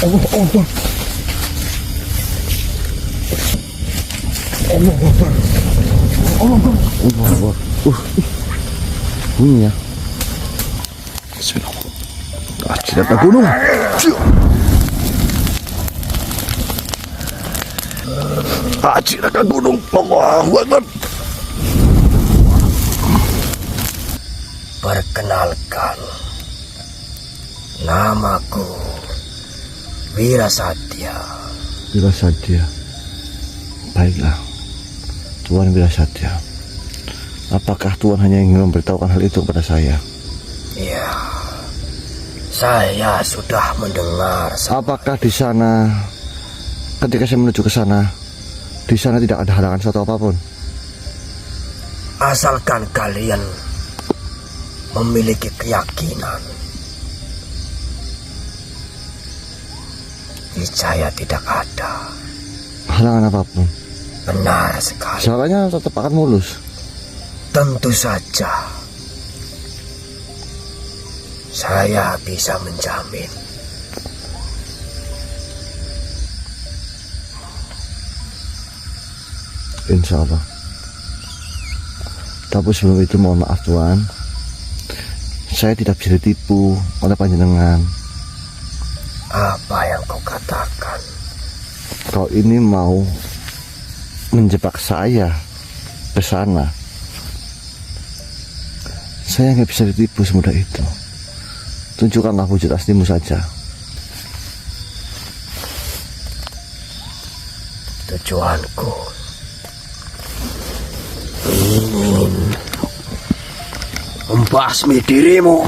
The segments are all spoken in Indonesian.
Allah Akbar. Allah Akbar. Allah Akbar. Allah Akbar. Bunyi ya. Bismillah. Akhirnya gunung. Akhirnya gunung. Allahu Akbar. Perkenalkan, namaku Wirasatya. Wirasatya. Baiklah, Tuan Wirasatya. Apakah Tuan hanya ingin memberitahukan hal itu kepada saya? Ya, saya sudah mendengar. Apakah di sana, ketika saya menuju ke sana, di sana tidak ada halangan suatu apapun? Asalkan kalian memiliki keyakinan, niscaya tidak ada halangan apapun. Benar sekali. Jalannya tetap akan mulus. Tentu saja. Saya bisa menjamin. Insya Allah. Tapi sebelum itu mohon maaf Tuan, saya tidak bisa ditipu oleh panjenengan. Apa yang kau katakan? Kau ini mau menjebak saya ke sana. Saya nggak bisa ditipu semudah itu. Tunjukkanlah wujud aslimu saja. Tujuanku ingin membasmi dirimu.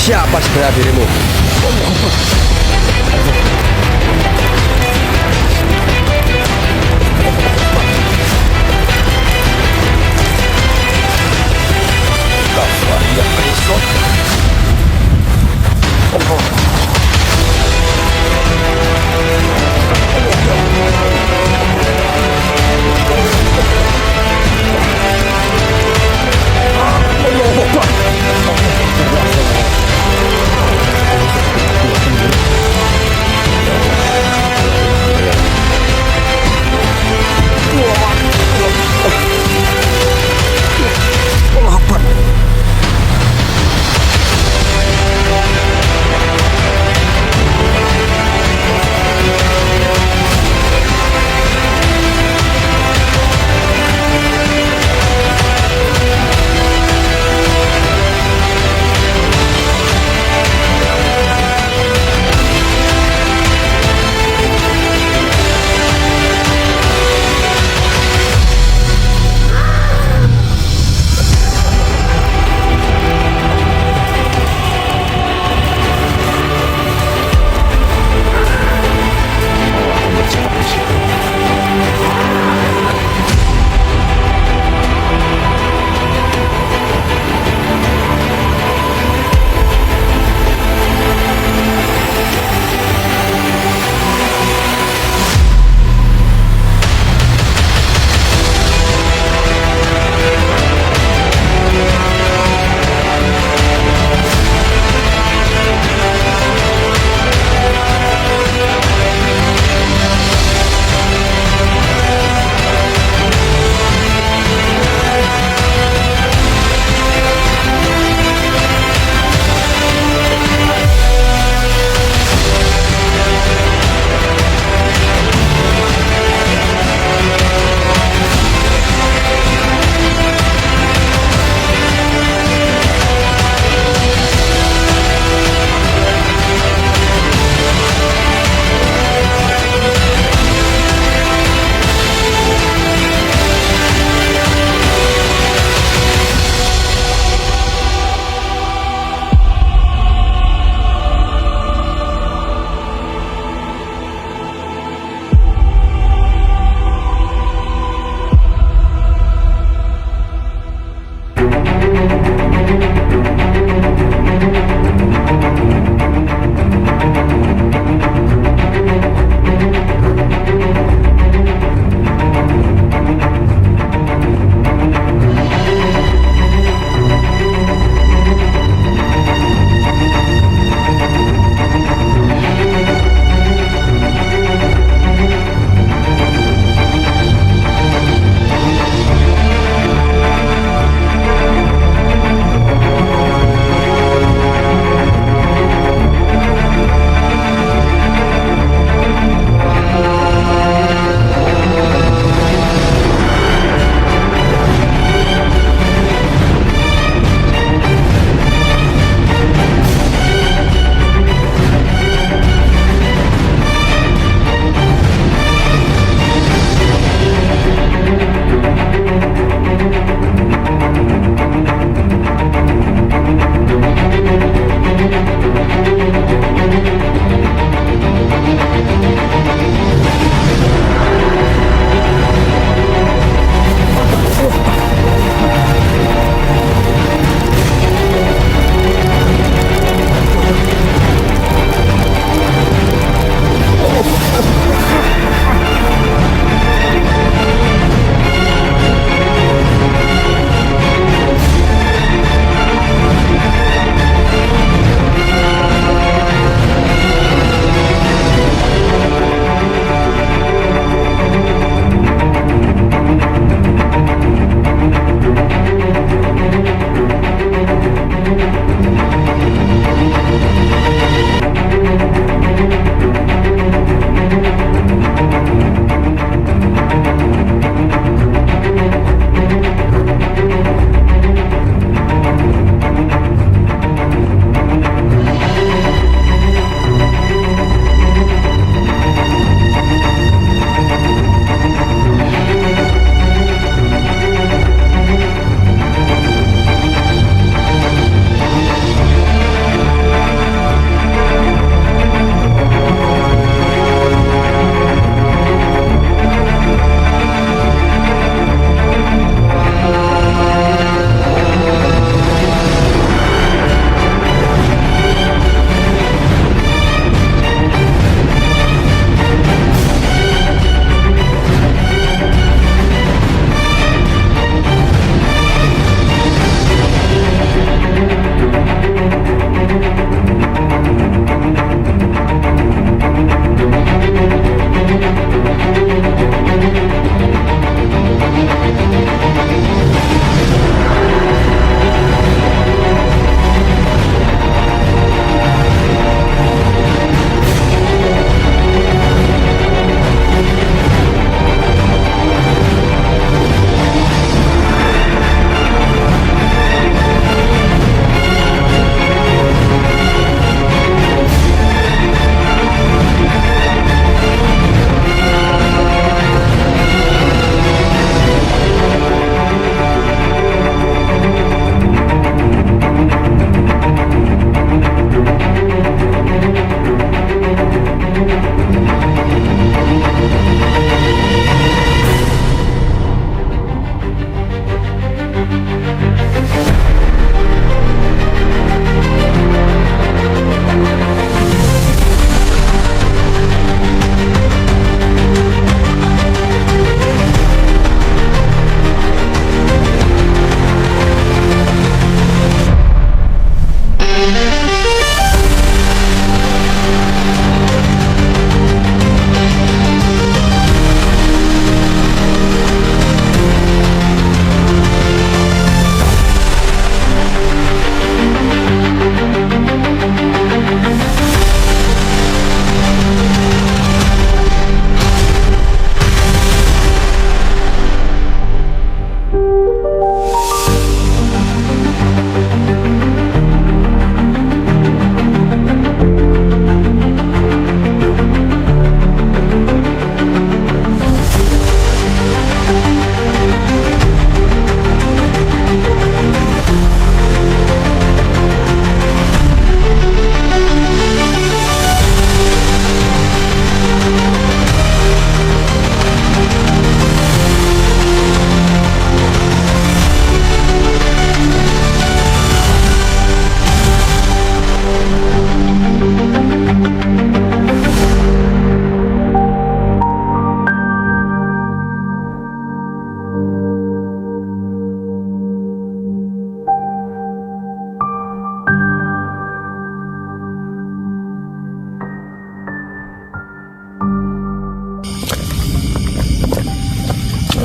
Siapa sebenarnya dirimu?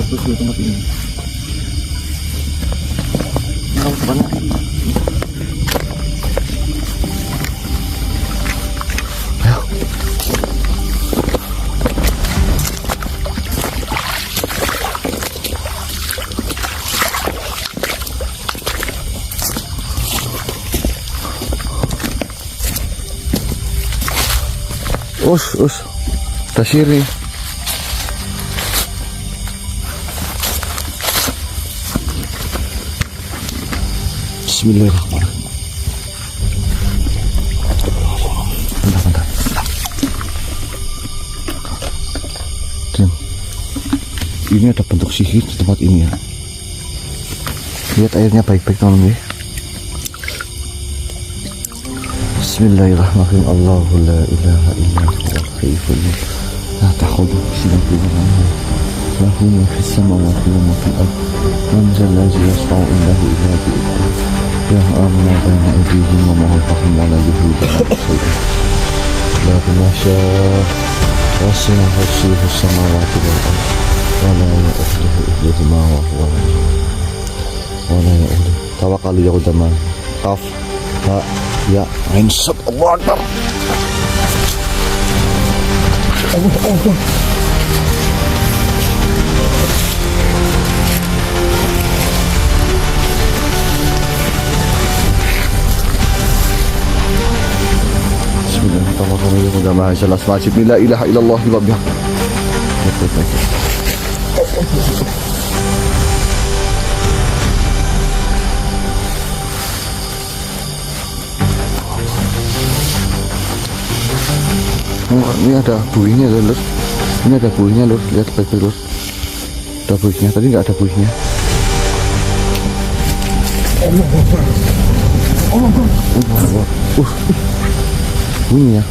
bagus loh tempat ini. Kalau banyak. Ayo. Us, tasiri. Bismillahirrahmanirrahim. Bentar. Diam. Ini ada bentuk sihir di tempat ini ya. Lihat airnya baik-baik teman-teman ya. Bismillahirrahmanirrahim. Allahu la ilaha illa huwal hayyul la ta'khudhuhu sinatun wa la nawm. Lahu ma fis samawati wa ma fil ardh. Man zal ladzi yashfa'u indahu illa bi'idhnihi. Ya'lamu ma bayna aydihim wa ma khalfahum wa la yuhituna bi shay'in illa bima sha'a. Wasi'a kursiyuhu as-samawati wal ardh wa la ya'uduhu hifdhuhuma wa huwal 'aliyyul 'azim. Wa la ya'uduhu tawakkalu ya qudama. Qaf ha ya ain sab Allah Akbar. Allah. Bismillahirrahmanirrahim. La ilaha illallah wa bihamdihi. Ini ada buihnya lur. Ini ada buihnya lur. Lihat baik-baik lur. Ada buihnya. Tadi nggak ada buihnya. Bunyi ya.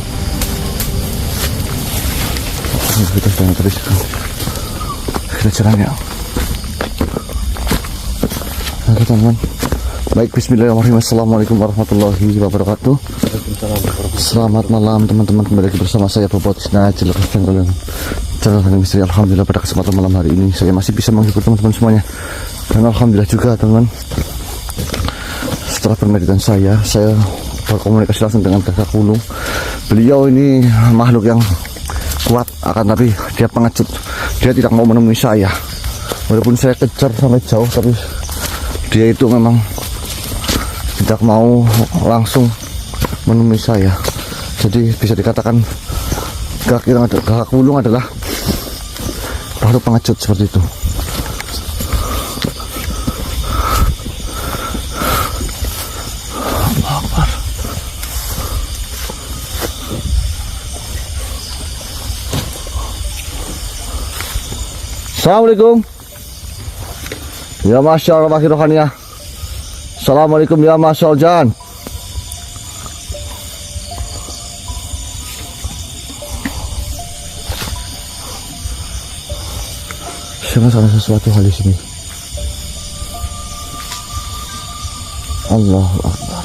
Kita sedang terus. Kita caranya. Oke teman-teman. Baik, bismillahirrahmanirrahim. Assalamualaikum warahmatullahi wabarakatuh. Selamat malam teman-teman, kembali lagi bersama saya Bobot Snajil kalian. Channel Misteri. Alhamdulillah pada kesempatan malam hari ini saya masih bisa menghibur teman-teman semuanya. Dan alhamdulillah juga teman-teman, setelah permeditan saya berkomunikasi langsung dengan kakak Kulung. Beliau ini makhluk yang kuat, akan tapi dia pengecut. Dia tidak mau menemui saya. Walaupun saya kejar sampai jauh, tapi dia itu memang tidak mau langsung menemui saya. Jadi bisa dikatakan kakak Kulung adalah makhluk pengecut seperti itu. Assalamualaikum. Ya masyaallah makhir rohaniyah. Assalamualaikum ya masyaallah Jan. Sangat ada sesuatu hal di sini. Allahu Akbar.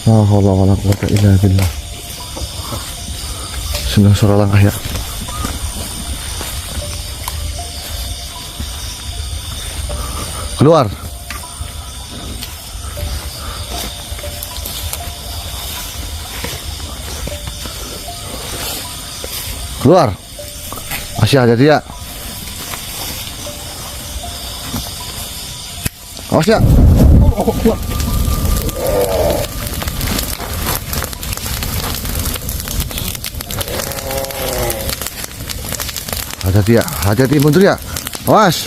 La haula wala quwwata illa billah. Sudah suara langkah ya. Keluar. Keluar. Masih ada dia. Awas ya. Hati-hati ya, hati-hati mundur ya. Awas.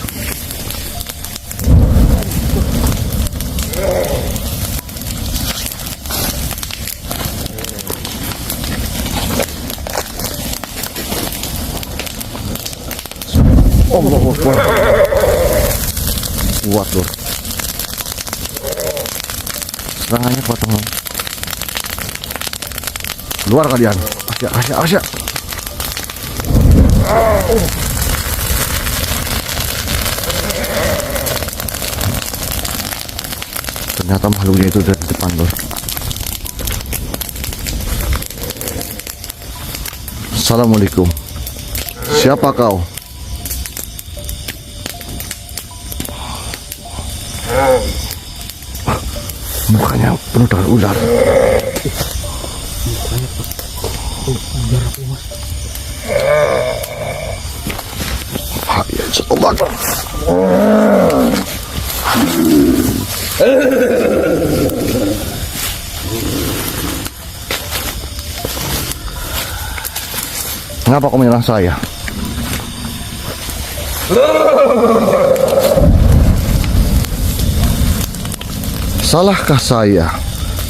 Allahu Akbar. Kuat loh. Serangannya kuat teman. Keluar kalian. Asya. Ternyata makhluknya itu udah di depan loh. Assalamualaikum. Siapa kau? Mukanya penuh dengan ular. Bahaya sobat. Mengapa kau menyerang saya? Salahkah saya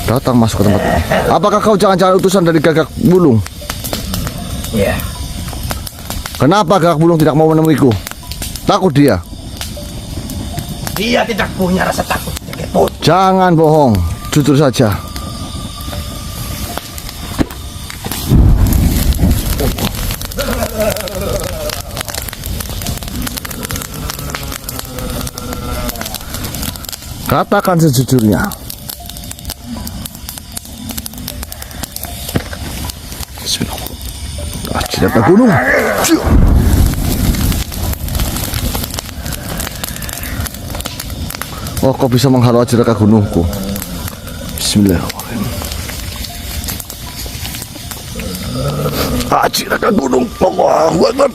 datang masuk ke tempat ini? Apakah kau jangan-jangan utusan dari Gagak Wulung? Ya, Kenapa Gagak Wulung tidak mau menemuiku? Takut dia? dia tidak punya rasa takut sedikitpun. Jangan bohong, jujur saja. Katakan sejujurnya. Bismillah. Jidat gunung. Oh, kau bisa menghalau jidat gunungku. Bismillahirrahmanirrahim. Jidat gunung. Allahu Akbar.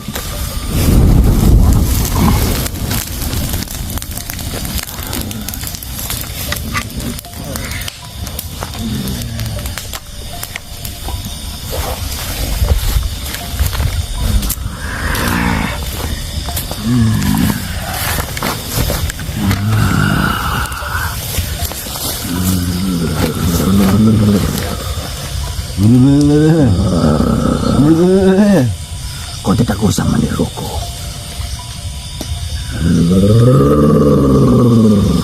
Kau tidak usah meniruku.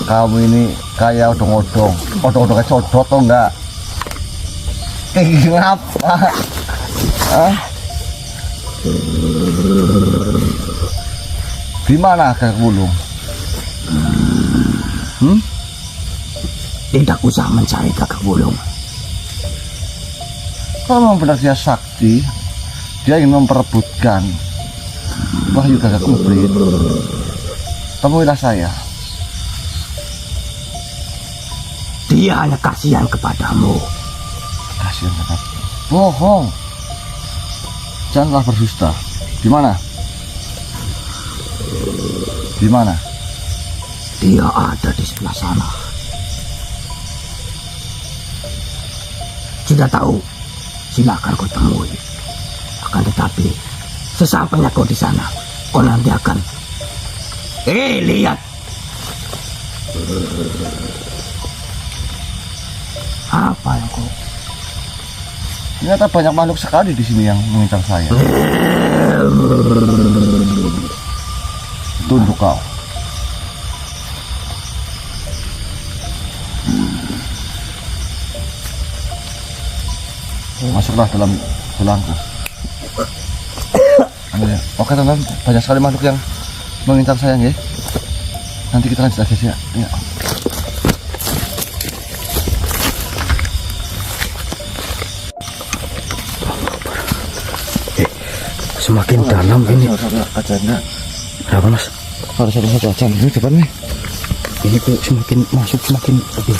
Kamu ini kayak odong-odong. Odong-odong kayak codot atau enggak? Kenapa? Di mana Gagak Wulung? Tidak usah mencari Gagak Wulung. Kalau memang benar dia sakti, dia ingin memperebutkan wahyu Gagak Kumplit. Temuilah saya. Dia hanya kasihan kepadamu. Kasihan Gagak. Bohong. Janganlah berdusta. Di mana? Di mana? Dia ada di sebelah sana. Sudah tahu, silakan kau temui. Akan tetapi, sesampainya kau di sana, kau nanti akan lihat. Apa yang kau? Ternyata banyak makhluk sekali di sini yang mengincar saya. Tunduk kau. Masuklah dalam tulangku. Oke teman-teman, banyak sekali makhluk yang mengincar saya ya. Nanti kita lanjut lagi ya. Semakin dalam ini. Kacanya. Berapa mas? Harus satu acan ini depan nih. Ini kok semakin masuk semakin lebih.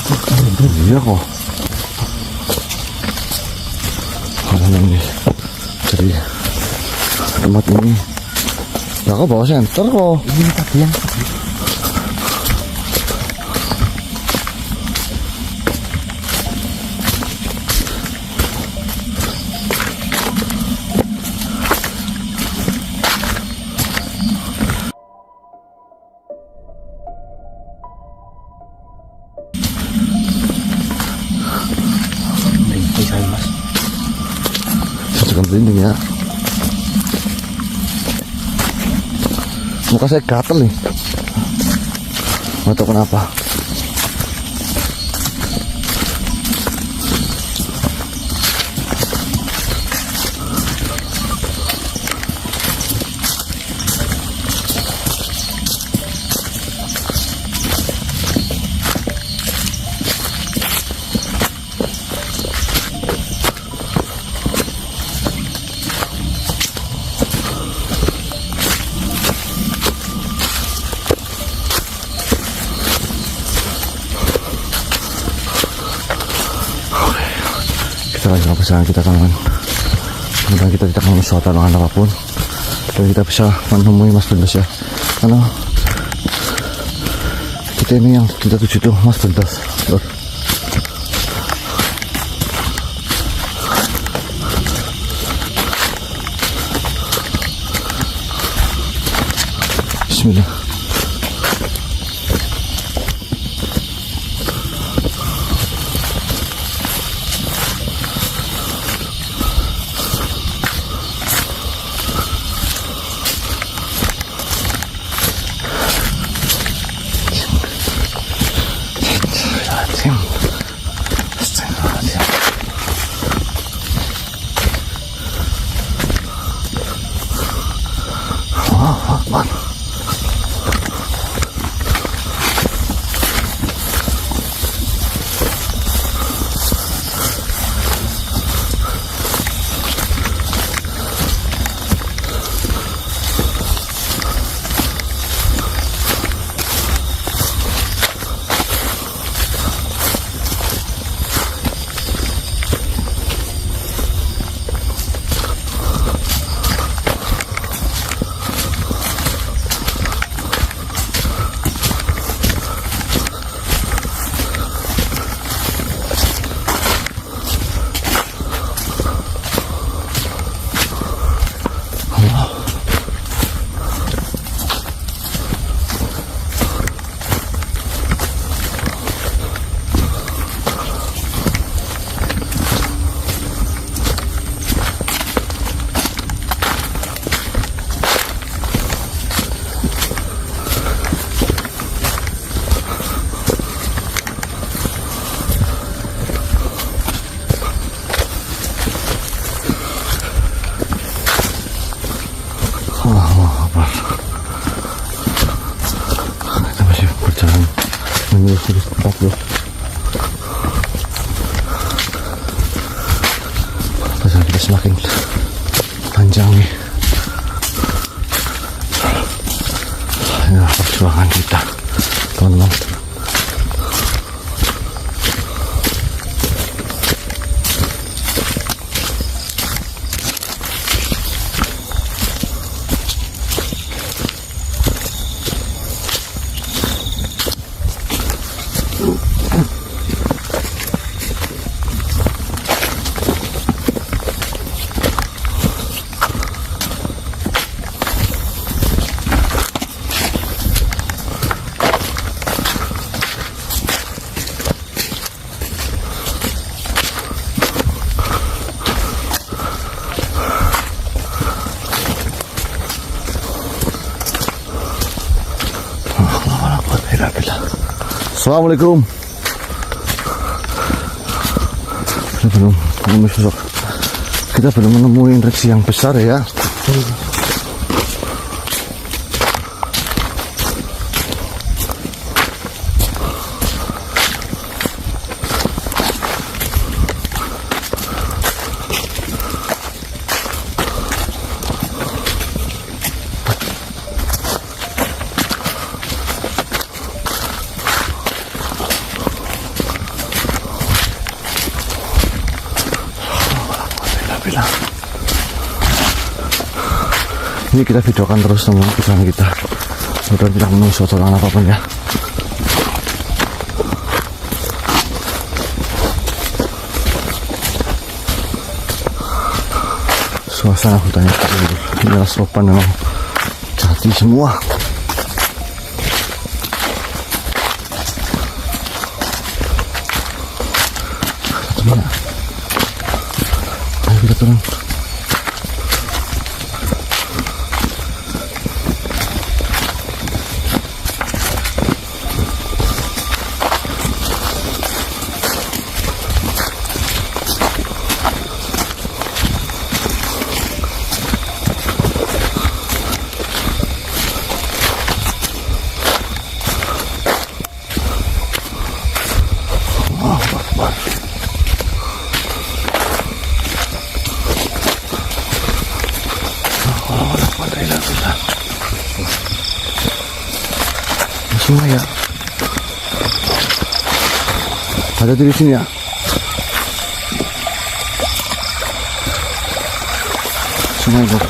Iya kok. Ini jadi tempat ini. Ya kok bawa senter kok. Ini tadi yang mas. Masukkan pelindung ya. Muka saya gatel nih. Nggak tahu kenapa. Pasangan kita kawan. Mudah kita tidak mengalami suatu halangan apapun dan kita bisa menemui Mas Firdaus ya. Karena kita ini yang kita tuju itu Mas Firdaus. Bismillah. Kita masih berjalan menyusuri tempat bos. Perjalanan kita semakin panjang nih. Inilah perjuangan kita, teman-teman. Assalamualaikum. Kita belum menemui reaksi yang besar ya. Ini kita videokan terus teman perjalanan kita. Mudah tidak menunggu suatu halangan apapun ya. Suasana hutannya inilah sopan memang jati semua. Teman, ayo kita turun. Sungai ya, ada di sini ya. sungai Lur.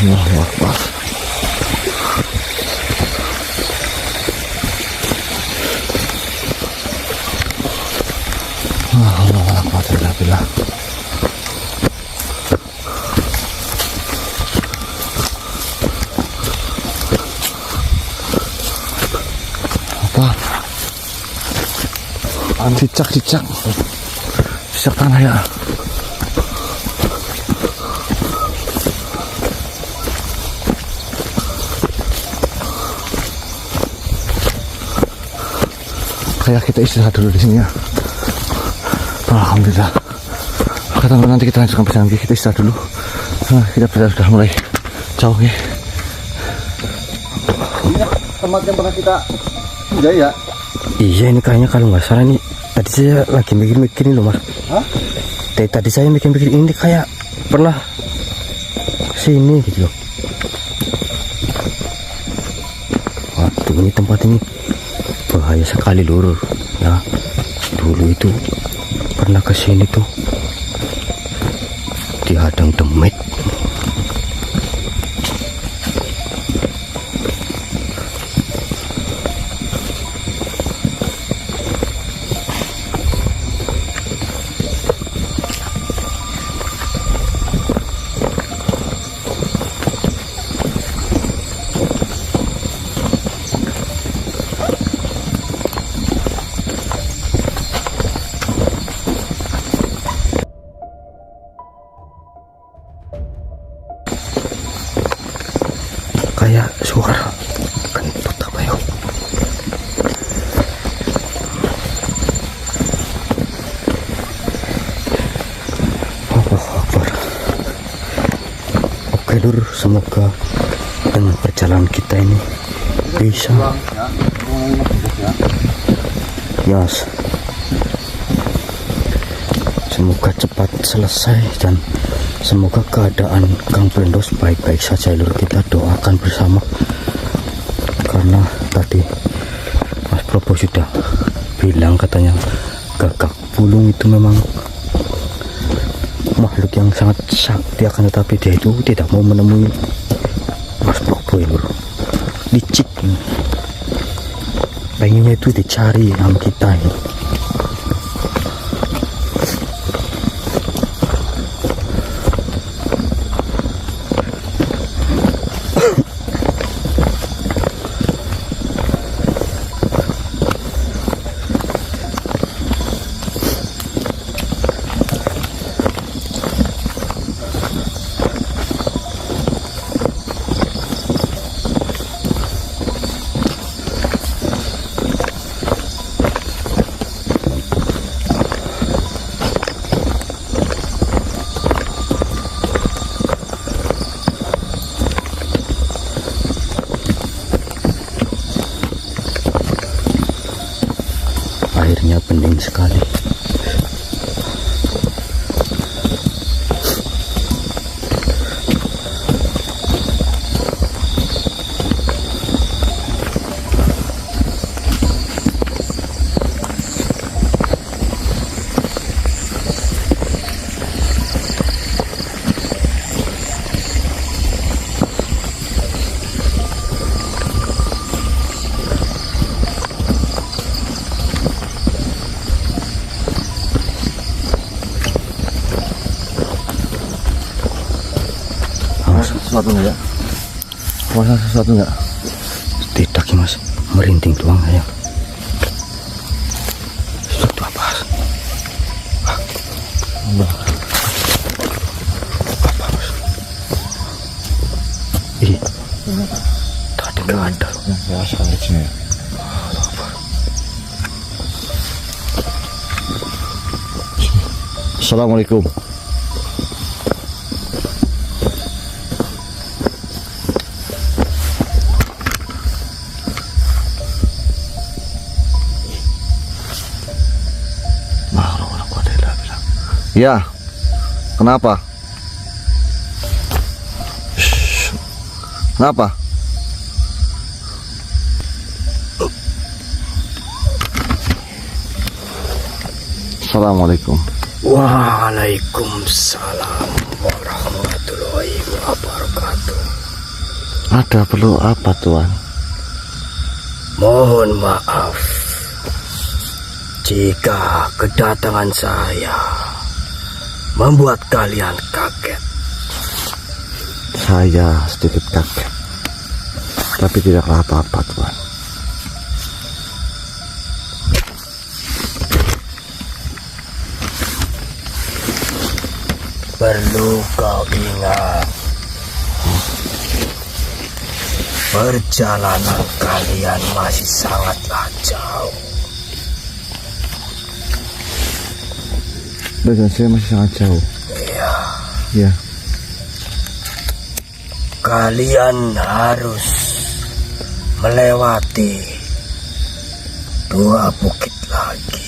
Allahu Akbar. Allahu Akbar. Alhamdulillah. Apa? Cicak tanah ya. Kayak kita istirahat dulu di sini ya. Alhamdulillah. Kata nanti kita lanjutkan perjalanan, kita istirahat dulu. Nah, kita sudah mulai jauh ya. Ini tempat yang pernah kita singgah ya? Iya, ini kayaknya kalau nggak salah nih. Tadi saya lagi mikir-mikir ini loh Mas. Hah? Tadi saya mikir-mikir ini kayak pernah sini gitu loh. Waduh, ini tempat ini bahaya sekali Lur ya. Dulu itu pernah kesini tuh dihadang demit. Kayak suara kentut apa ya? Allahu Akbar. Oke Lur, semoga dengan perjalanan kita ini bisa yes, semoga cepat selesai dan semoga keadaan Kang Blendos baik-baik saja Lur. Kita doakan bersama, karena tadi Mas Probo sudah bilang katanya gagak bulung itu memang makhluk yang sangat sakti, akan tetapi dia itu tidak mau menemui Mas Probo Lur. Licik, pengennya itu dicari sama kita ini. Airnya bening sekali. Sesuatu enggak ya? Puasa sesuatu enggak? Tidak Mas, merinding doang ya. Assalamualaikum. Ya, kenapa? Shh. Kenapa? Assalamualaikum. Waalaikumsalam warahmatullahi wabarakatuh. Ada perlu apa, Tuan? Mohon maaf jika kedatangan saya membuat kalian kaget. Saya sedikit kaget, tapi tidaklah apa-apa, Tuan. Perlu kau ingat, perjalanan kalian masih sangatlah jauh. Dan saya masih sangat jauh. Iya, Ya, kalian harus melewati 2 bukit lagi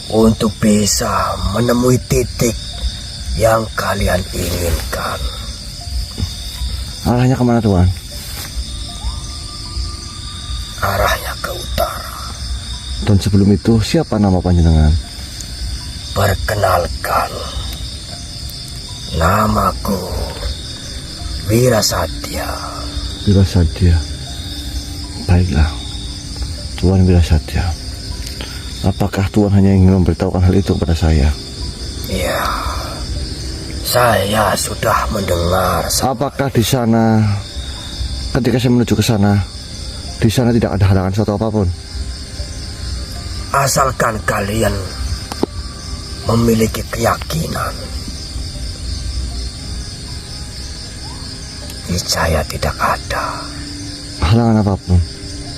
untuk bisa menemui titik yang kalian inginkan. arahnya kemana, Tuan? Arahnya ke utara. Dan sebelum itu, siapa nama panjenengan? Perkenalkan, namaku Wirasatya. Wirasatya. Baiklah, Tuan Wirasatya. Apakah Tuan hanya ingin memberitahukan hal itu kepada saya? Ya, saya sudah mendengar. Apakah di sana, ketika saya menuju ke sana, di sana tidak ada halangan suatu apapun? Asalkan kalian memiliki keyakinan, niscaya tidak ada Halangan apapun?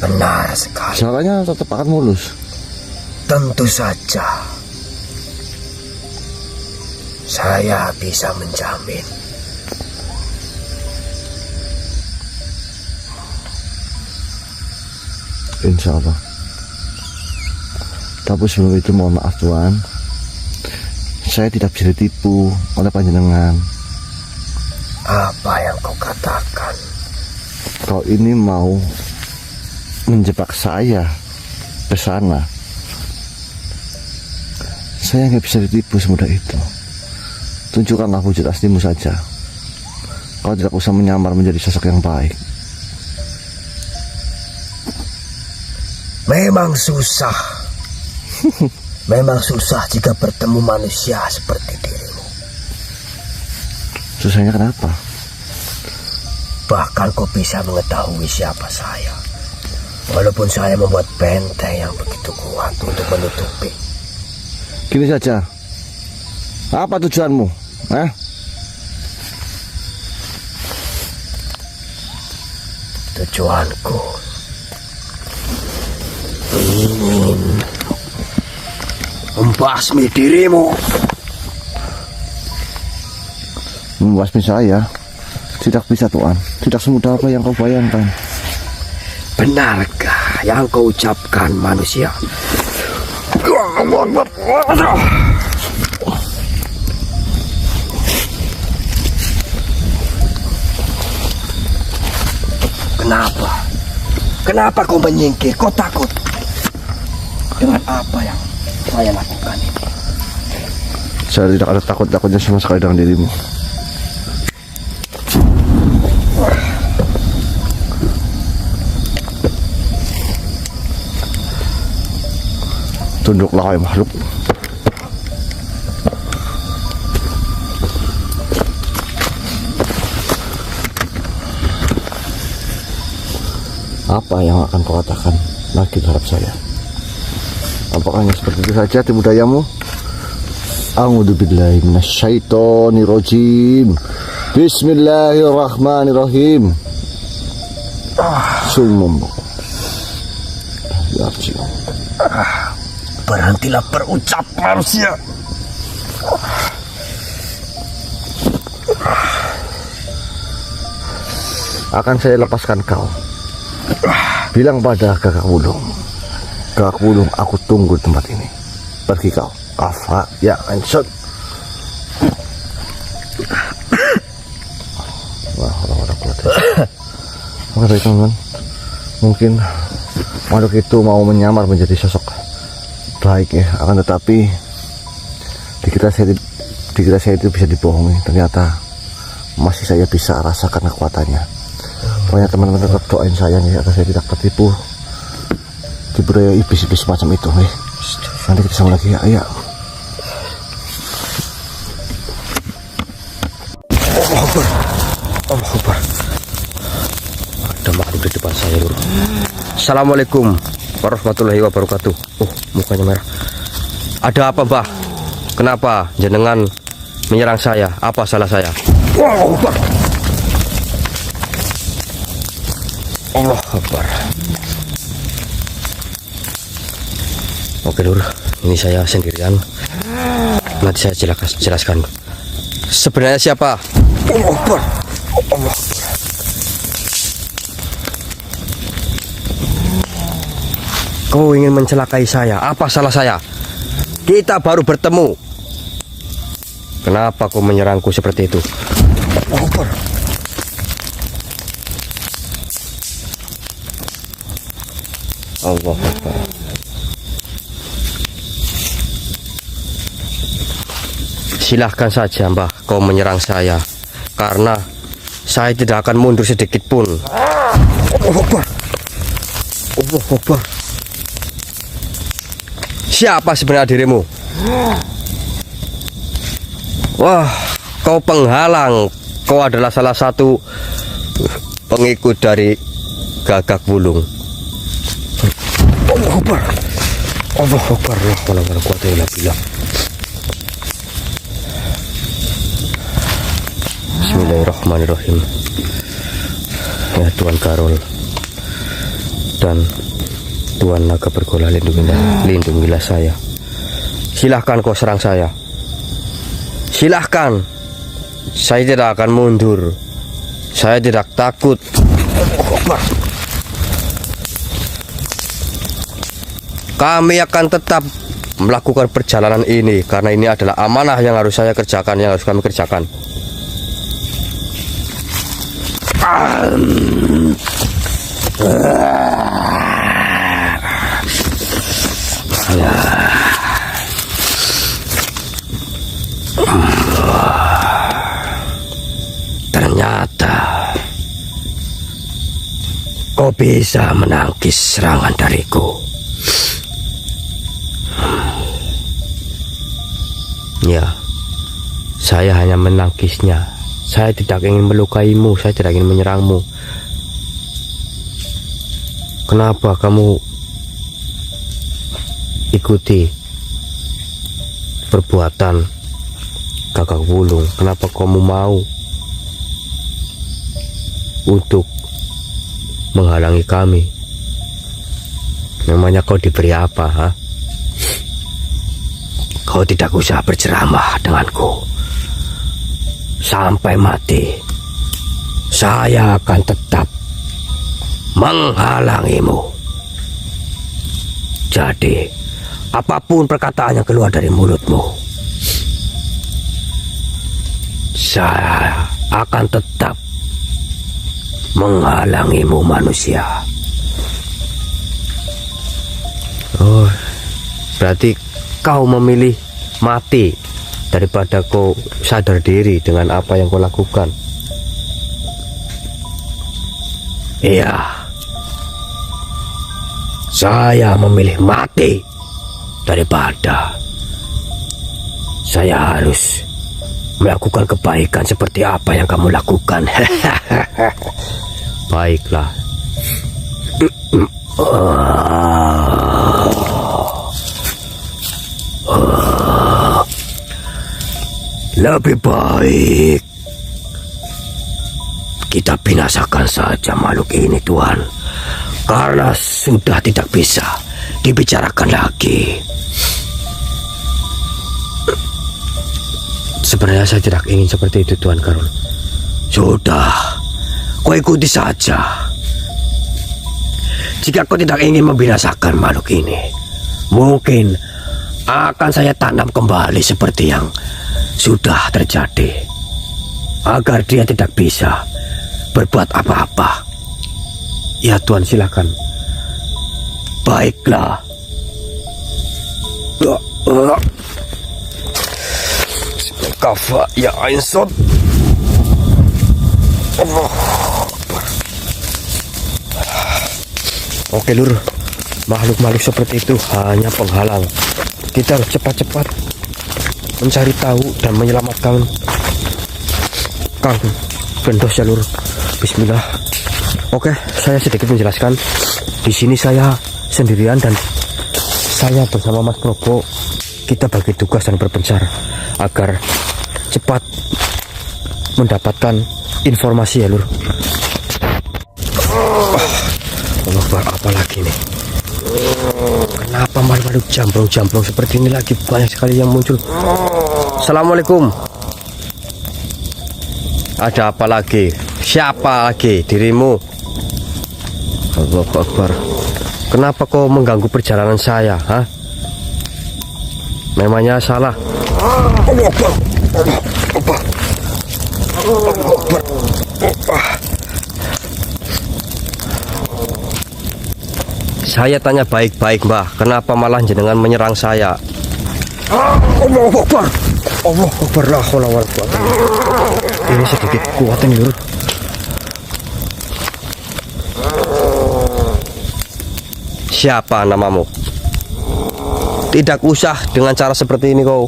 benar sekali. Jalannya tetap akan mulus. Tentu saja saya bisa menjamin. Insya Allah. Tapi sebelum itu mohon maaf, Tuan, saya tidak bisa ditipu oleh panjenengan. Apa yang kau katakan? Kau ini mau menjebak saya ke sana. Saya nggak bisa ditipu semudah itu. Tunjukkanlah wujud aslimu saja. Kau tidak usah menyamar menjadi sosok yang baik. Memang susah. Memang susah jika bertemu manusia seperti dirimu. Susahnya kenapa? Bahkan kau bisa mengetahui siapa saya, walaupun saya membuat benteng yang begitu kuat untuk menutupi. Gini saja. Apa tujuanmu? Tujuanku ingin membasmi dirimu. Membasmi saya? Tidak bisa, Tuan. Tidak semudah apa yang kau bayangkan. Benarkah yang kau ucapkan, manusia? Kenapa? Kenapa kau menyingkir? Kau takut dengan apa yang saya lakukan ini? Saya tidak ada takut-takutnya sama sekali dengan dirimu. Tunduklah, hai makhluk. Apa yang akan kau katakan lagi terhadap saya? Apakah hanya seperti itu saja tipu dayamu? A'udzubillahi minasyaitonirrajim. Bismillahirrahmanirrahim. Summum. berhentilah berucap manusia. Akan saya lepaskan kau. Bilang pada Kakak Wulung. Kakak Wulung, aku tunggu di tempat ini. Pergi kau. Afa ya ansut. Wah, orang-orang kuat. Oke baik teman-teman. Mungkin makhluk itu mau menyamar menjadi sosok baik ya. Akan tetapi dikira saya itu bisa dibohongi. Ternyata masih saya bisa rasakan kekuatannya. Pokoknya teman-teman tetap doain saya nih agar saya tidak tertipu di budaya iblis-iblis semacam itu nih. Nanti kita sama lagi ya. Ayo. Allah Akbar. Ada makhluk di depan saya, Lur. Assalamualaikum warahmatullahi wabarakatuh. Mukanya merah. Ada apa, Mbah? Kenapa jenengan menyerang saya? Apa salah saya? Allah Akbar. Allah Akbar. Oke, Lur. Ini saya sendirian. Nanti saya jelaskan. Sebenarnya siapa? Allah Akbar. Allah Akbar. Kau ingin mencelakai saya? Apa salah saya? Kita baru bertemu. Kenapa kau menyerangku seperti itu? Allah Akbar. Allah Akbar. Silahkan saja, Mbah, kau menyerang saya, karena saya tidak akan mundur sedikit pun. Allah Akbar. Allah Akbar. Siapa sebenarnya dirimu? Wah, kau penghalang. Kau adalah salah satu pengikut dari Gagak Wulung. Allah Akbar. Allah Akbar. La quwwata illa billah. Bismillahirrahmanirrahim. Ya Tuan Karol dan Tuan Naga Bergola, lindungilah saya. Silahkan kau serang saya. Silahkan. Saya tidak akan mundur. Saya tidak takut. Kami akan tetap melakukan perjalanan ini karena ini adalah amanah yang harus saya kerjakan, yang harus kami kerjakan. Ternyata kau bisa menangkis serangan dariku. Ya, saya hanya menangkisnya. Saya tidak ingin melukaimu, saya tidak ingin menyerangmu. Kenapa kamu ikuti perbuatan Gagak Wulung? Kenapa kamu mau untuk menghalangi kami? Memangnya kau diberi apa, ha? Kau tidak usah berceramah denganku. Sampai mati, saya akan tetap menghalangimu. Jadi, apapun perkataan yang keluar dari mulutmu, saya akan tetap menghalangimu, manusia. Oh, berarti kau memilih mati daripada kau sadar diri dengan apa yang kau lakukan. Iya, saya memilih mati daripada saya harus melakukan kebaikan seperti apa yang kamu lakukan. Baiklah. Lebih baik kita binasakan saja makhluk ini, Tuhan, karena sudah tidak bisa dibicarakan lagi. Sebenarnya saya tidak ingin seperti itu, Tuan Karul. Sudah, kau ikuti saja. Jika kau tidak ingin membinasakan makhluk ini, mungkin akan saya tanam kembali seperti yang sudah terjadi, agar dia tidak bisa berbuat apa-apa. Ya Tuan, silakan. Baiklah. Kafa ya Ainsot. Allah. Oke Lur, makhluk-makhluk seperti itu hanya penghalang. Kita harus cepat-cepat mencari tahu dan menyelamatkan Kang Prendos ya Lur. Bismillah. Oke, saya sedikit menjelaskan. Di sini saya sendirian dan saya bersama Mas Probo, kita bagi tugas dan berpencar agar cepat mendapatkan informasi ya Lur. Allah, apa lagi nih? Kenapa makhluk jambrong-jambrong seperti ini lagi banyak sekali yang muncul? Assalamualaikum. Ada apa lagi? Siapa lagi dirimu? Allahu Akbar. Kenapa kau mengganggu perjalanan saya? Hah? Memangnya salah? Allahu Akbar. Allahu Akbar. Saya tanya baik-baik, Mbah. Kenapa malah jenengan menyerang saya? Allahu Akbar. Allahu Akbar. La haula wala quwata. Ini sedikit kuat ini, Lur. Siapa namamu? Tidak usah dengan cara seperti ini kau.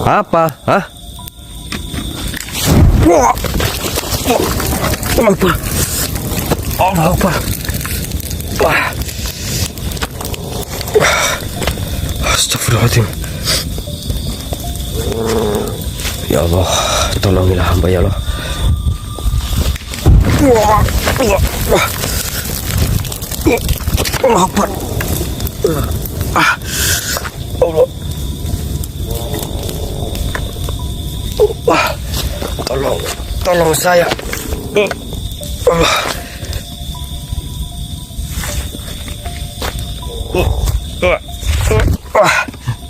Apa? Hah? Allahu Akbar. Allahu Akbar. Astagfirullahaladzim. Ya Allah, tolongilah hamba ya Allah. Allah Akbar. Allah. Tolong saya. Allah.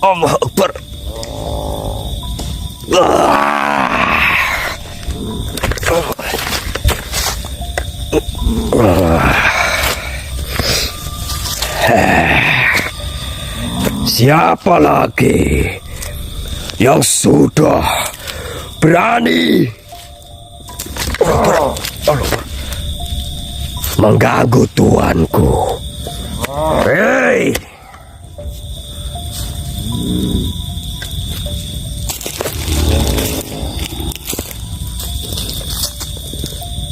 Allah Akbar. Siapa lagi yang sudah berani mengganggu tuanku? Hei!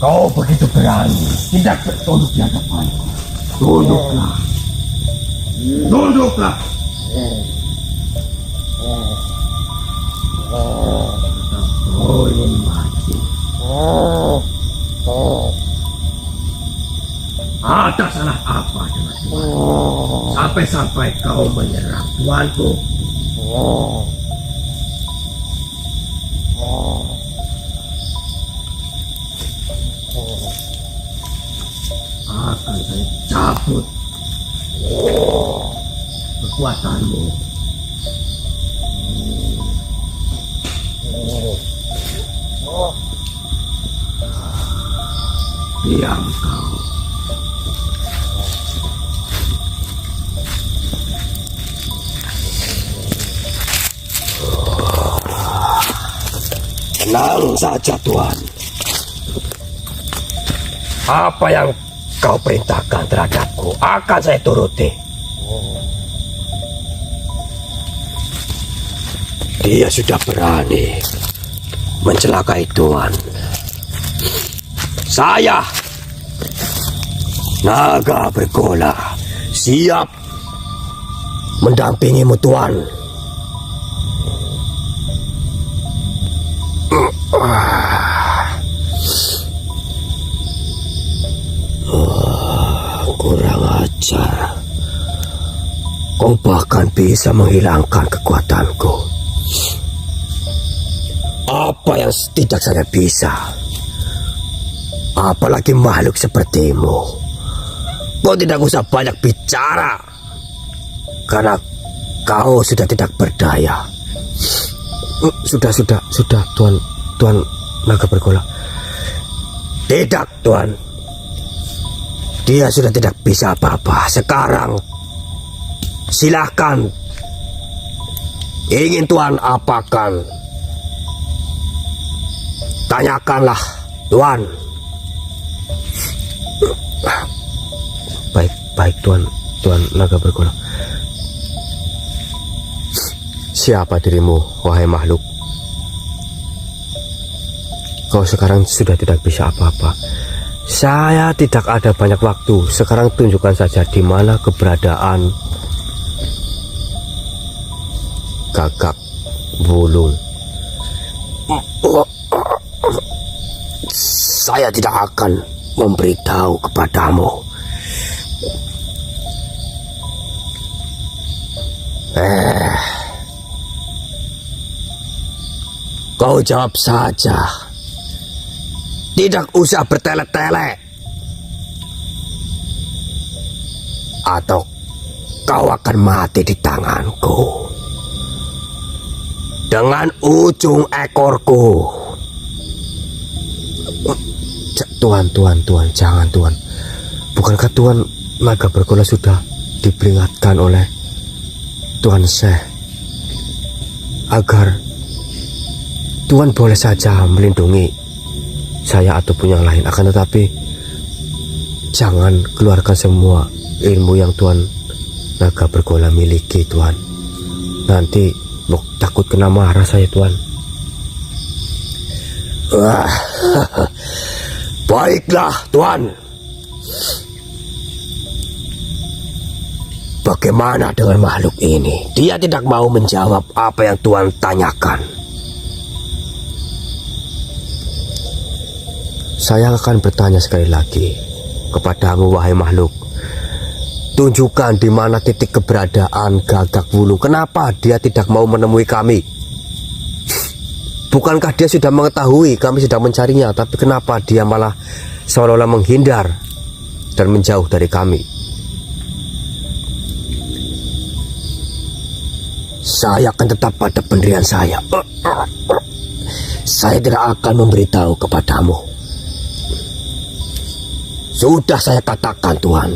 Kau begitu berani, tidak bertunduk di hadapanku. Tunduklah. Tunduklah. Kau ingin mati. Ada salah apa dengan Tuhan? Sampai-sampai kau menyerang tuanku. Akan saya cabut kekuatanmu. Diam kau. Tenang saja Tuan. Apa yang kau perintahkan terhadapku akan saya turuti. Dia sudah berani mencelakai Tuan. Saya, Naga Bergola, siap mendampingimu Tuan. Kurang ajar. Kau bahkan bisa menghilangkan kekuatanku. Apa yang tidak saya bisa? Apalagi makhluk sepertimu. Kau tidak usah banyak bicara, karena kau sudah tidak berdaya. Sudah, Tuan Naga Bergola. Tidak, Tuan. Dia sudah tidak bisa apa-apa. Sekarang silahkan. Ingin Tuan apakan? Tanyakanlah, Tuan. Baik, Tuan Naga Bergola. Siapa dirimu, wahai makhluk? Kau sekarang sudah tidak bisa apa-apa. Saya tidak ada banyak waktu. Sekarang tunjukkan saja di mana keberadaan Gagak Wulung. Saya tidak akan memberitahu kepadamu. Kau jawab saja. Tidak usah bertele-tele. Atau kau akan mati di tanganku. Dengan ujung ekorku. Tuan, jangan Tuan. Bukankah Tuan Naga Bergola sudah diperingatkan oleh Tuan Syekh agar Tuan boleh saja melindungi saya ataupun yang lain, akan tetapi jangan keluarkan semua ilmu yang Tuan Naga Bergola miliki, Tuan. Nanti takut kena marah saya, Tuan. Wah, baiklah, Tuan. Bagaimana dengan makhluk ini? Dia tidak mau menjawab apa yang Tuan tanyakan. Saya akan bertanya sekali lagi kepadamu, wahai makhluk. Tunjukkan di mana titik keberadaan Gagak Wulung. Kenapa dia tidak mau menemui kami? Bukankah dia sudah mengetahui kami sedang mencarinya, tapi kenapa dia malah seolah-olah menghindar dan menjauh dari kami? Saya akan tetap pada pendirian saya. Saya tidak akan memberitahu kepadamu. Sudah saya katakan, Tuan.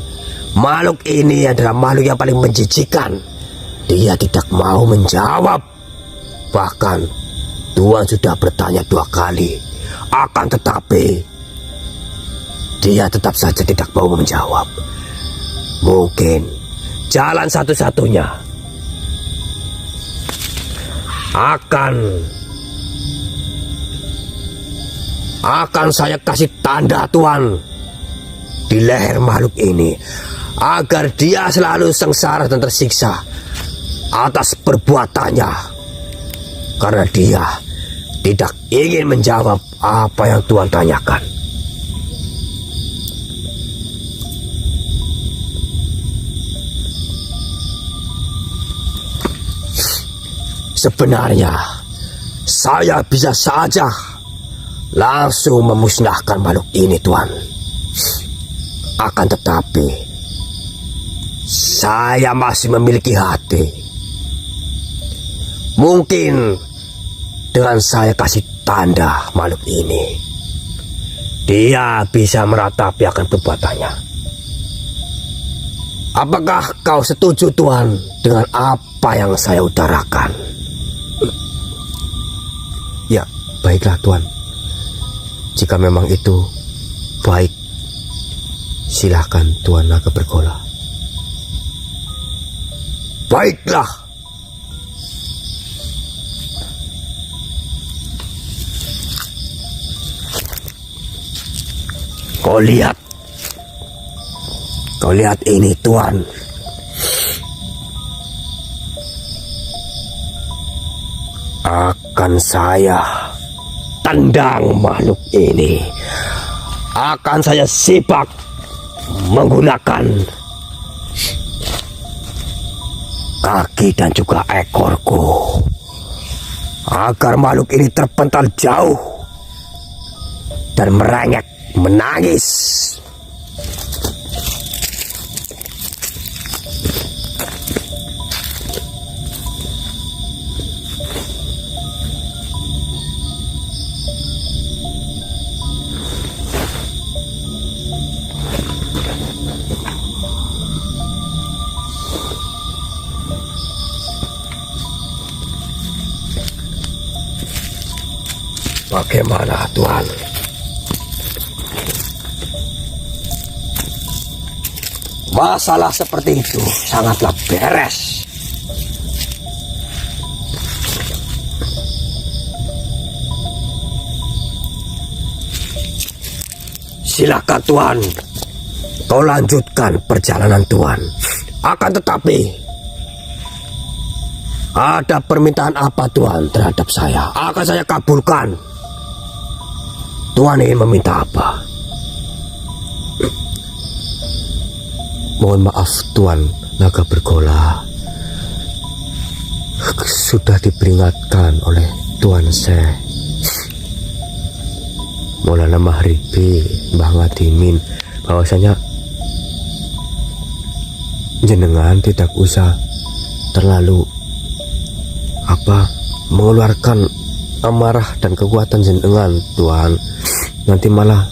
Makhluk ini adalah makhluk yang paling menjijikan. Dia tidak mau menjawab. Bahkan Tuan sudah bertanya 2 kali. Akan tetapi dia tetap saja tidak mau menjawab. Mungkin jalan satu-satunya akan saya kasih tanda, Tuan, di leher makhluk ini, agar dia selalu sengsara dan tersiksa atas perbuatannya, karena dia tidak ingin menjawab apa yang Tuan tanyakan. Sebenarnya saya bisa saja langsung memusnahkan makhluk ini, Tuan. Akan tetapi saya masih memiliki hati. Mungkin dengan saya kasih tanda makhluk ini, dia bisa meratapi akan perbuatannya. Apakah kau setuju, Tuan, dengan apa yang saya utarakan? Ya, baiklah, Tuan. Jika memang itu baik, silahkan Tuan Naga Bergola. Baiklah. Kau lihat ini, Tuan. Akan saya tendang makhluk ini. Akan saya sipak menggunakan kaki dan juga ekorku agar makhluk ini terpental jauh dan merengek menangis. Bagaimana, Tuan? Masalah seperti itu sangatlah beres. Silakan, Tuan. Kau lanjutkan perjalanan Tuan. Akan tetapi, ada permintaan apa Tuan terhadap saya? Akan saya kabulkan. Tuan ingin meminta apa? Mohon maaf Tuan Naga Bergola, sudah diperingatkan oleh Tuan Syekh Maulana Mahribi Mbah Ngadimin bahwasanya jenengan tidak usah terlalu mengeluarkan amarah dan kekuatan jenengan Tuan. Nanti malah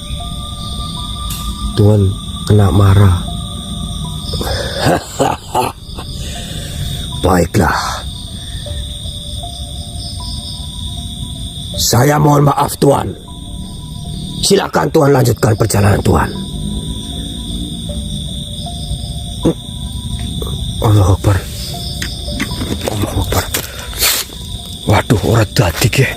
Tuan kena marah. Baiklah, saya mohon maaf Tuan. Silakan Tuan lanjutkan perjalanan Tuan. Allahu Akbar. Allahu Akbar. Waduh, orang tadi ke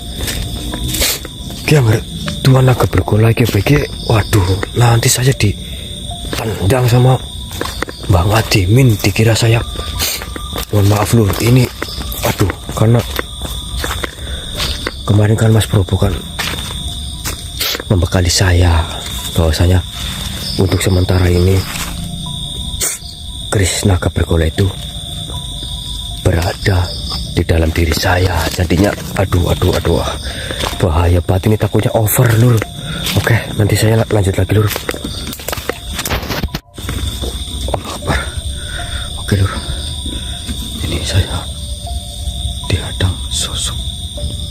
Tuan Naga Bergola ke baik. Waduh, nanti saja ditendang sama Mbak Ngadimin, dikira saya. Mohon maaf Lur, ini aduh, karena kemarin kan Mas Probo kan membekali saya bahwasanya untuk sementara ini keris Naga Bergola itu berada di dalam diri saya. Jadinya aduh bahaya banget ini, takutnya over Lur. Oke, nanti saya lanjut lagi Lur. Oke Lur, ini saya dihadang sosok,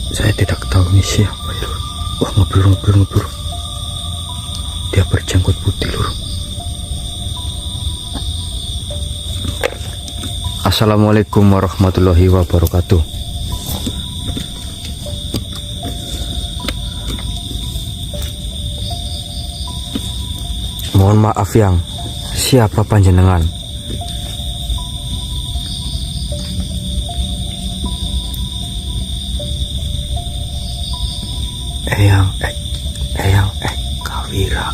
saya tidak tahu ini siapa ya Lur. Wah, ngeblur. Dia berjanggut putih Lur. Assalamualaikum warahmatullahi wabarakatuh. Mohon maaf yang, siapa panjenengan? Kawira.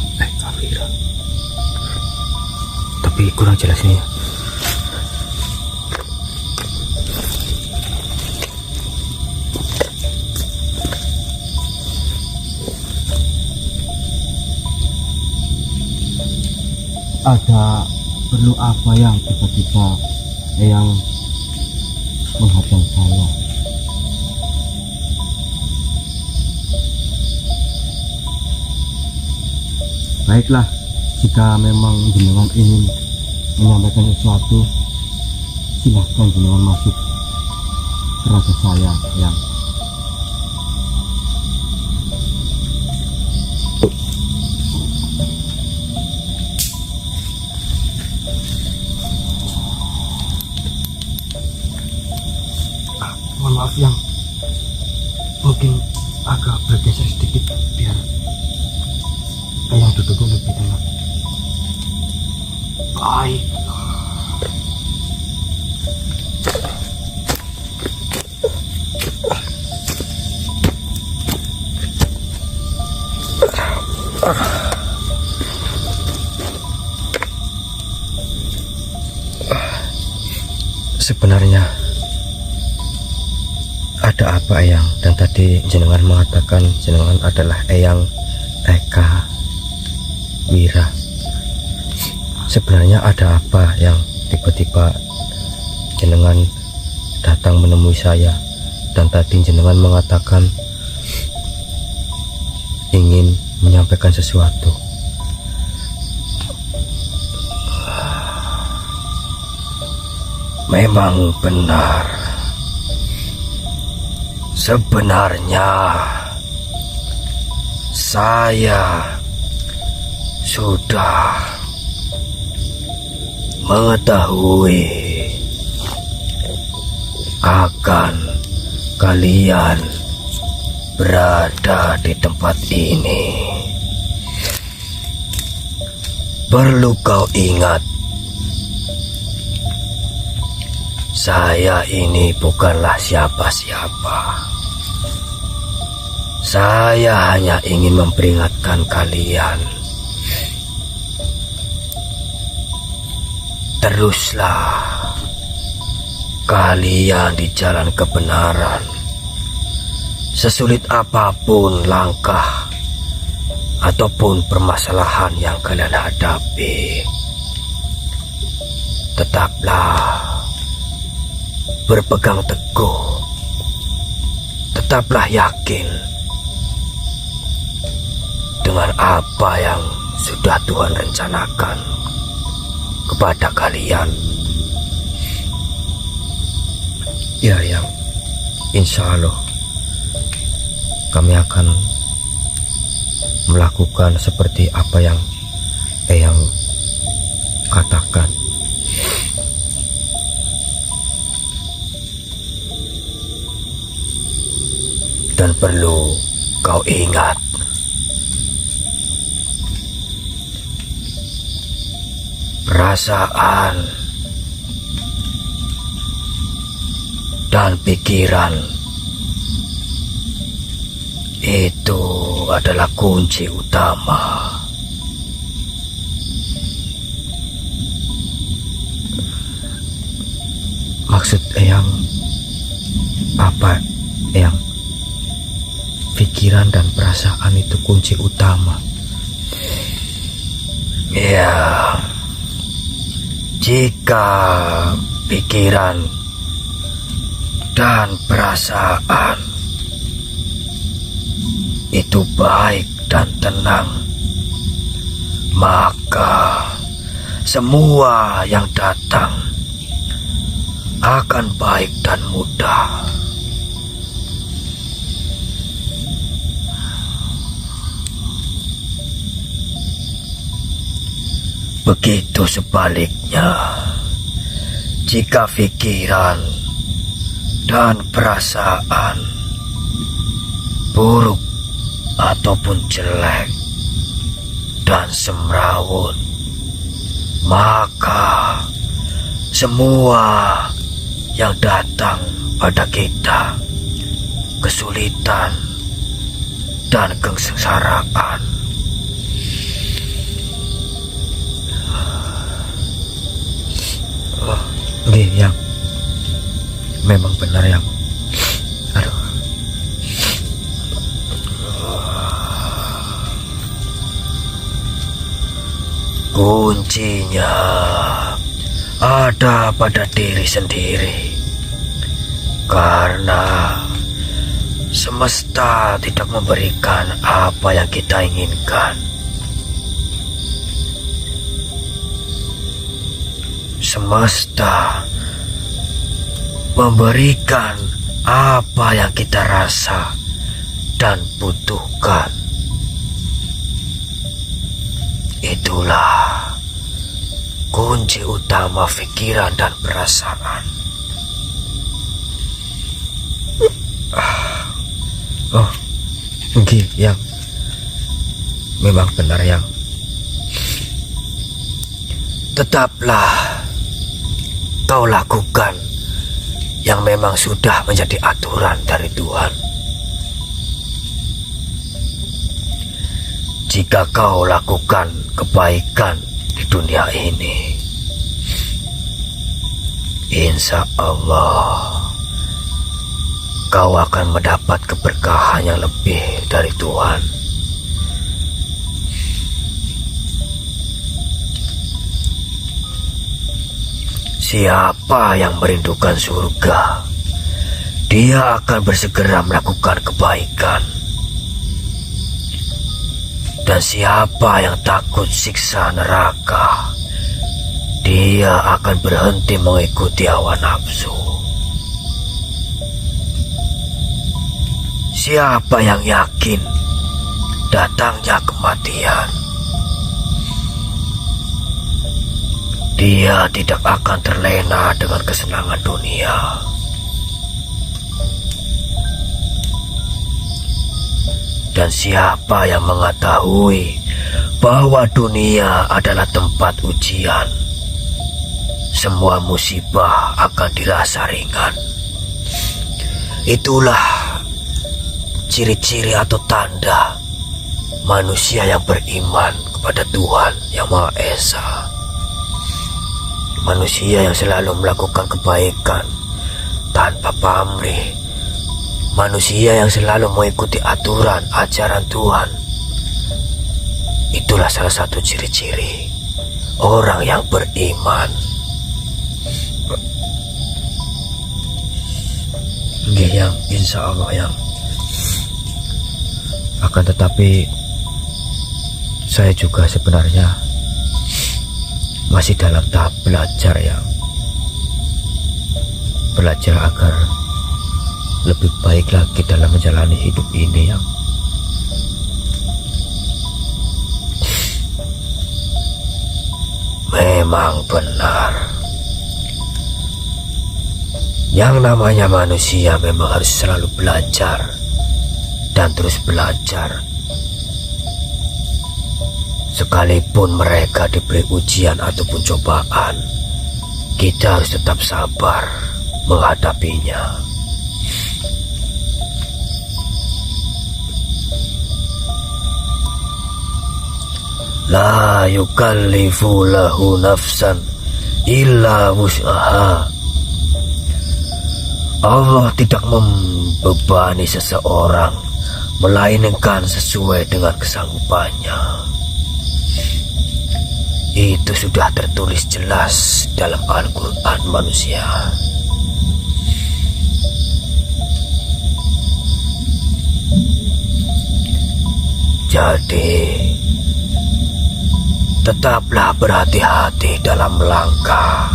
Tapi kurang jelas ini ya. Ada perlu apa yang tiba-tiba yang menghadang saya? Baiklah, jika memang jenengan ingin menyampaikan sesuatu, silahkan jenengan masuk ke raga saya yang. Mohon maaf yang, mungkin agak bergeser sedikit biar yang duduknya lebih enak. Baik. Sebenarnya ada apa Eyang? Dan tadi jenengan mengatakan jenengan adalah Eyang Eka Wira. sebenarnya ada apa yang tiba-tiba jenengan datang menemui saya, dan tadi jenengan mengatakan ingin menyampaikan sesuatu. Memang benar. Sebenarnya saya sudah mengetahui akan kalian berada di tempat ini. Perlu kau ingat, saya ini bukanlah siapa-siapa. Saya hanya ingin memperingatkan kalian. Teruslah kalian di jalan kebenaran. Sesulit apapun langkah ataupun permasalahan yang kalian hadapi, tetaplah berpegang teguh, tetaplah yakin dengan apa yang sudah Tuhan rencanakan kepada kalian. Ya, yang insya Allah kami akan melakukan seperti apa yang Eyang katakan. Dan perlu kau ingat, perasaan dan pikiran itu adalah kunci utama. Maksud Eyang apa, Eyang? Pikiran dan perasaan itu kunci utama. Ya, jika pikiran dan perasaan itu baik dan tenang, maka semua yang datang akan baik dan mudah. Begitu sebaliknya, jika pikiran dan perasaan buruk ataupun jelek dan semrawut, maka semua yang datang pada kita, kesulitan dan kesengsaraan, nggih, yang memang benar, yang aduh. Kuncinya ada pada diri sendiri, karena semesta tidak memberikan apa yang kita inginkan. Semesta memberikan apa yang kita rasa dan butuhkan. Itulah kunci utama pikiran dan perasaan. Oh, nggih, yang memang benar, yang Tetaplah kau lakukan yang memang sudah menjadi aturan dari Tuhan. Jika kau lakukan kebaikan di dunia ini, insya Allah kau akan mendapat keberkahan yang lebih dari Tuhan. Siapa yang merindukan surga, dia akan bersegera melakukan kebaikan. Dan siapa yang takut siksa neraka, dia akan berhenti mengikuti hawa nafsu. Siapa yang yakin datangnya kematian, dia tidak akan terlena dengan kesenangan dunia. Dan siapa yang mengetahui bahwa dunia adalah tempat ujian, semua musibah akan dirasa ringan. Itulah ciri-ciri atau tanda manusia yang beriman kepada Tuhan Yang Maha Esa. Manusia yang selalu melakukan kebaikan tanpa pamrih. Manusia yang selalu mengikuti aturan ajaran Tuhan. Itulah salah satu ciri-ciri orang yang beriman. Nggih yang insya Allah yang. Akan tetapi saya juga sebenarnya masih dalam tahap belajar yang. Belajar agar lebih baik lagi dalam menjalani hidup ini yang. Memang benar. Yang namanya manusia memang harus selalu belajar dan terus belajar. Sekalipun mereka diberi ujian ataupun cobaan, kita harus tetap sabar menghadapinya. La yukallifu lahu nafsan illa wus'aha. Allah tidak membebani seseorang melainkan sesuai dengan kesanggupannya. Itu sudah tertulis jelas dalam Al-Quran manusia. Jadi tetaplah berhati-hati dalam melangkah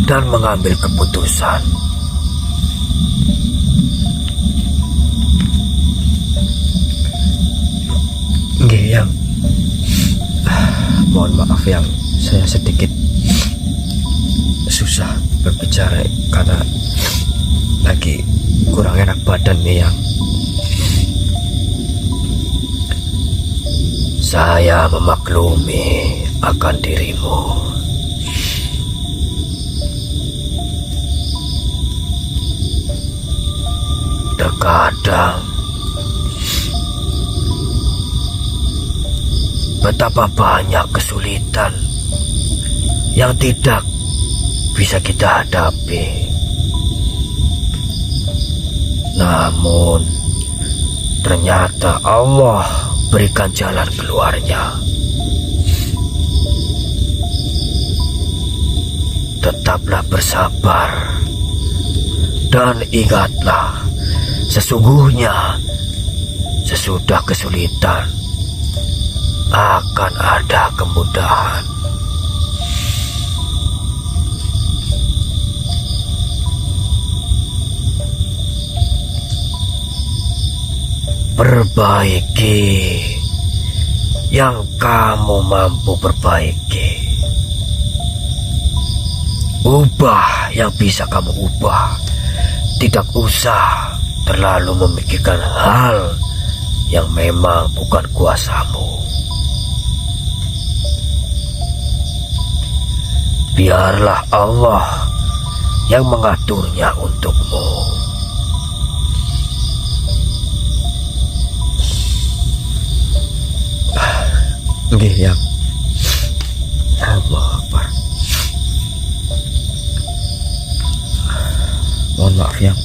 dan mengambil keputusan. Nggih yang. Mohon maaf yang saya sedikit susah berbicara karena lagi kurang enak badan nih yang. Saya memaklumi akan dirimu. Terkadang betapa banyak kesulitan yang tidak bisa kita hadapi. Namun ternyata Allah berikan jalan keluarnya. Tetaplah bersabar dan ingatlah, sesungguhnya sesudah kesulitan akan ada kemudahan. Perbaiki yang kamu mampu perbaiki. Ubah yang bisa kamu ubah. Tidak usah terlalu memikirkan hal yang memang bukan kuasamu. Biarlah Allah yang mengaturnya untukmu. Nggih yang. Allah Akbar. Mohon maaf yang.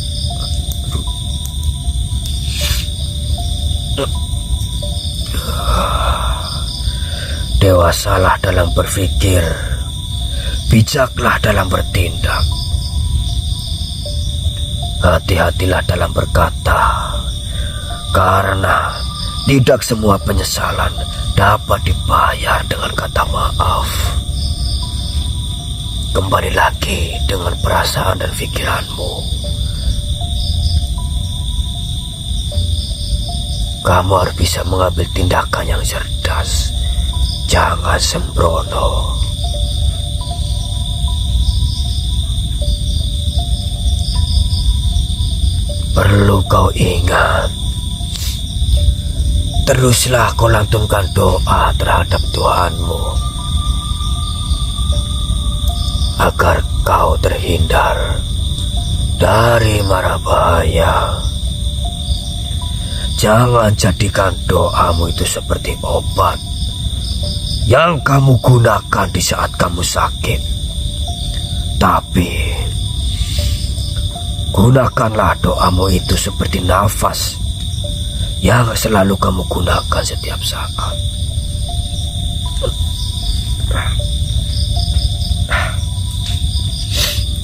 Dewasalah dalam berpikir, Bijaklah dalam bertindak. Hati-hatilah dalam berkata, karena tidak semua penyesalan dapat dibayar dengan kata maaf. Kembali lagi dengan perasaan dan pikiranmu. Kamu harus bisa mengambil tindakan yang cerdas. Jangan sembrono. Perlu kau ingat, teruslah kau lantunkan doa terhadap Tuhanmu agar kau terhindar dari mara bahaya. Jangan jadikan doamu itu seperti obat yang kamu gunakan di saat kamu sakit. Tapi gunakanlah doamu itu seperti nafas yang selalu kamu gunakan setiap saat.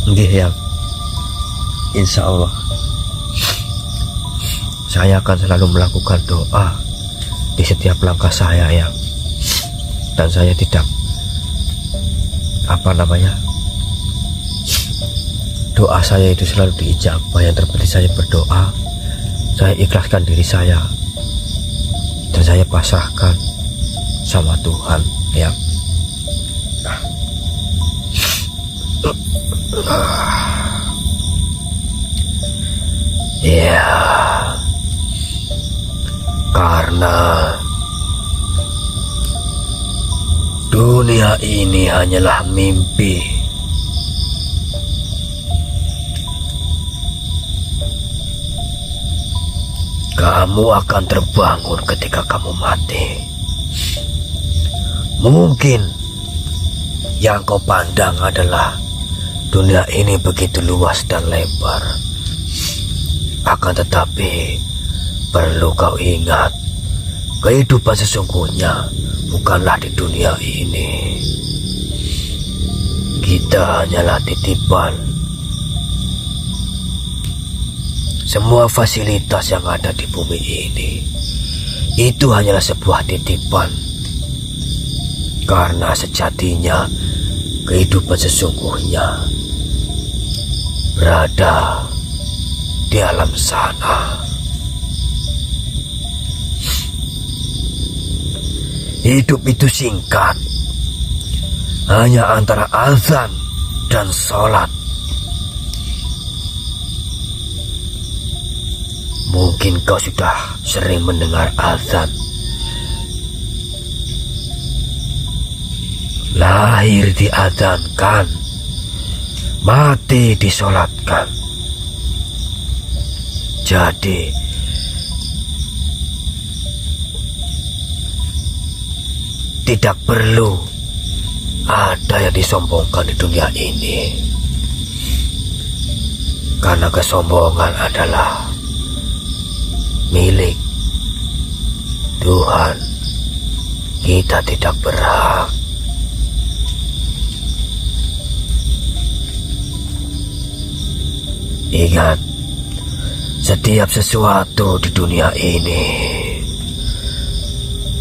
Nggih, Yang. Insya Allah saya akan selalu melakukan doa di setiap langkah saya, Yang. Dan saya tidak doa saya itu selalu diijabah. Yang terpenting saya berdoa, saya ikhlaskan diri saya, dan saya pasrahkan sama Tuhan, Yang. Ya, karena dunia ini hanyalah mimpi. Kamu akan terbangun ketika kamu mati. Mungkin yang kau pandang adalah dunia ini begitu luas dan lebar. Akan tetapi perlu kau ingat, kehidupan sesungguhnya bukanlah di dunia ini. Kita hanyalah titipan. Semua fasilitas yang ada di bumi ini itu hanyalah sebuah titipan. Karena sejatinya kehidupan sesungguhnya berada di alam sana. Hidup itu singkat, hanya antara azan dan sholat. Mungkin kau sudah sering mendengar azan. Lahir diazankan, mati disolatkan. Jadi tidak perlu ada yang disombongkan di dunia ini. Karena kesombongan adalah milik Tuhan. Kita tidak berhak. Ingat, setiap sesuatu di dunia ini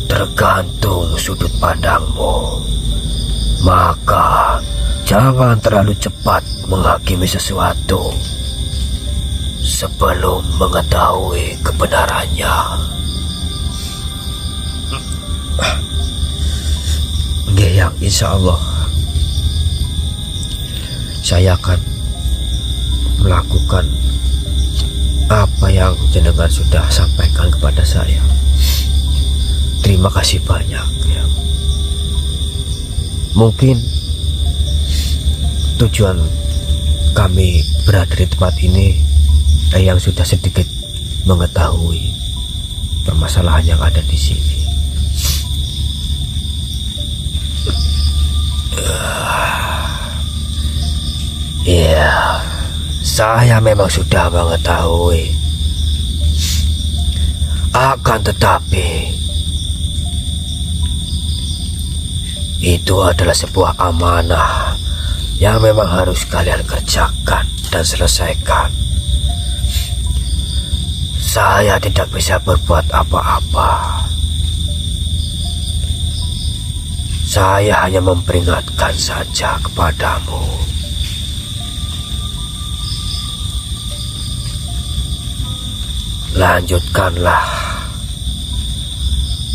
tergantung sudut pandangmu. Maka jangan terlalu cepat menghakimi sesuatu sebelum mengetahui kebenarannya. Nggih, Yang. Insya Allah saya akan melakukan apa yang jenengan sudah sampaikan kepada saya. Terima kasih banyak, Yang. Mungkin tujuan kami berada di tempat ini, yang sudah sedikit mengetahui permasalahan yang ada di sini. Ya, saya memang sudah mengetahui. Akan tetapi itu adalah sebuah amanah yang memang harus kalian kerjakan dan selesaikan. Saya tidak bisa berbuat apa-apa. Saya hanya memperingatkan saja kepadamu. Lanjutkanlah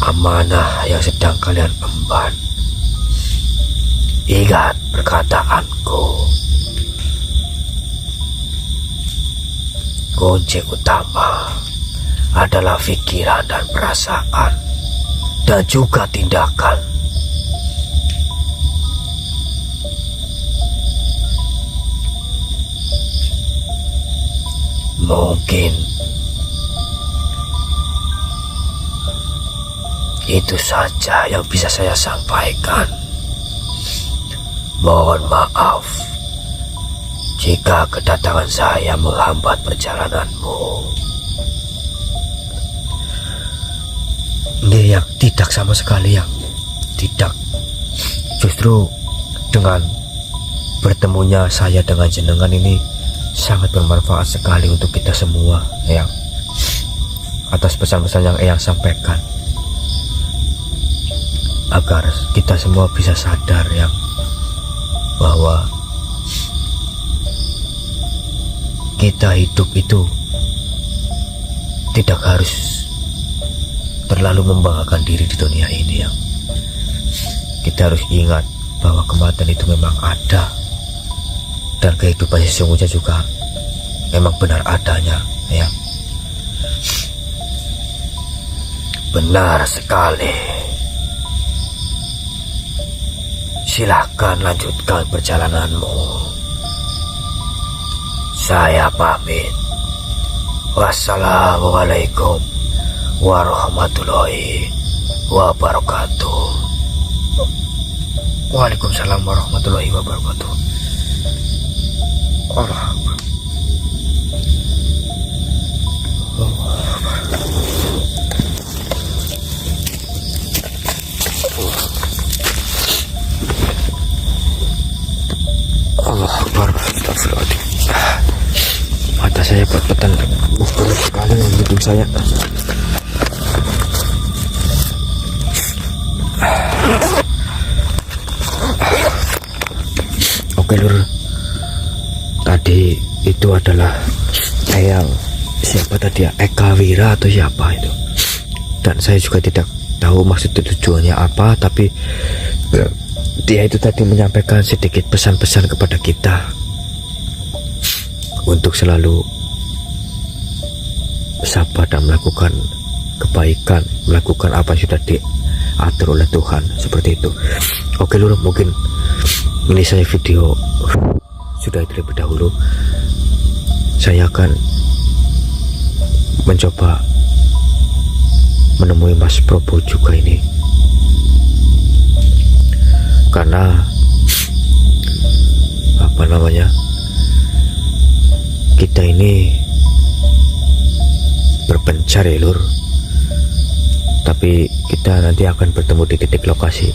amanah yang sedang kalian emban. Ingat perkataanku. Kunci utama adalah pikiran dan perasaan, dan juga tindakan. Mungkin itu saja yang bisa saya sampaikan. Mohon maaf jika kedatangan saya menghambat perjalananmu. Yang tidak sama sekali, yang tidak. Justru dengan bertemunya saya dengan jenengan ini sangat bermanfaat sekali untuk kita semua, yang atas pesan-pesan yang Eyang sampaikan, agar kita semua bisa sadar yang bahwa kita hidup itu tidak harus terlalu membanggakan diri di dunia ini, yang kita harus ingat bahwa kematian itu memang ada, dan kehidupan sesungguhnya juga memang benar adanya, ya. Benar sekali. Silahkan lanjutkan perjalananmu. Saya pamit. Wassalamualaikum warahmatullahi wabarakatuh. Waalaikumsalam warahmatullahi wabarakatuh. Allah Akbar. Allah Akbar. Astagfirullahaladzim. Mata saya pet-petan. Berat sekali hidung saya. Oke Lur, tadi itu adalah Eyang, siapa tadi ya, Eka Wira atau siapa itu, dan saya juga tidak tahu maksud tujuannya apa, tapi dia itu tadi menyampaikan sedikit pesan-pesan kepada kita untuk selalu sabar dan melakukan kebaikan, melakukan apa yang sudah diatur oleh Tuhan, seperti itu. Oke Lur, mungkin ini saya video sudah terlebih dahulu. Saya akan mencoba menemui Mas Probo juga ini, karena apa namanya, kita ini berpencar ya Lur, tapi kita nanti akan bertemu di titik lokasi.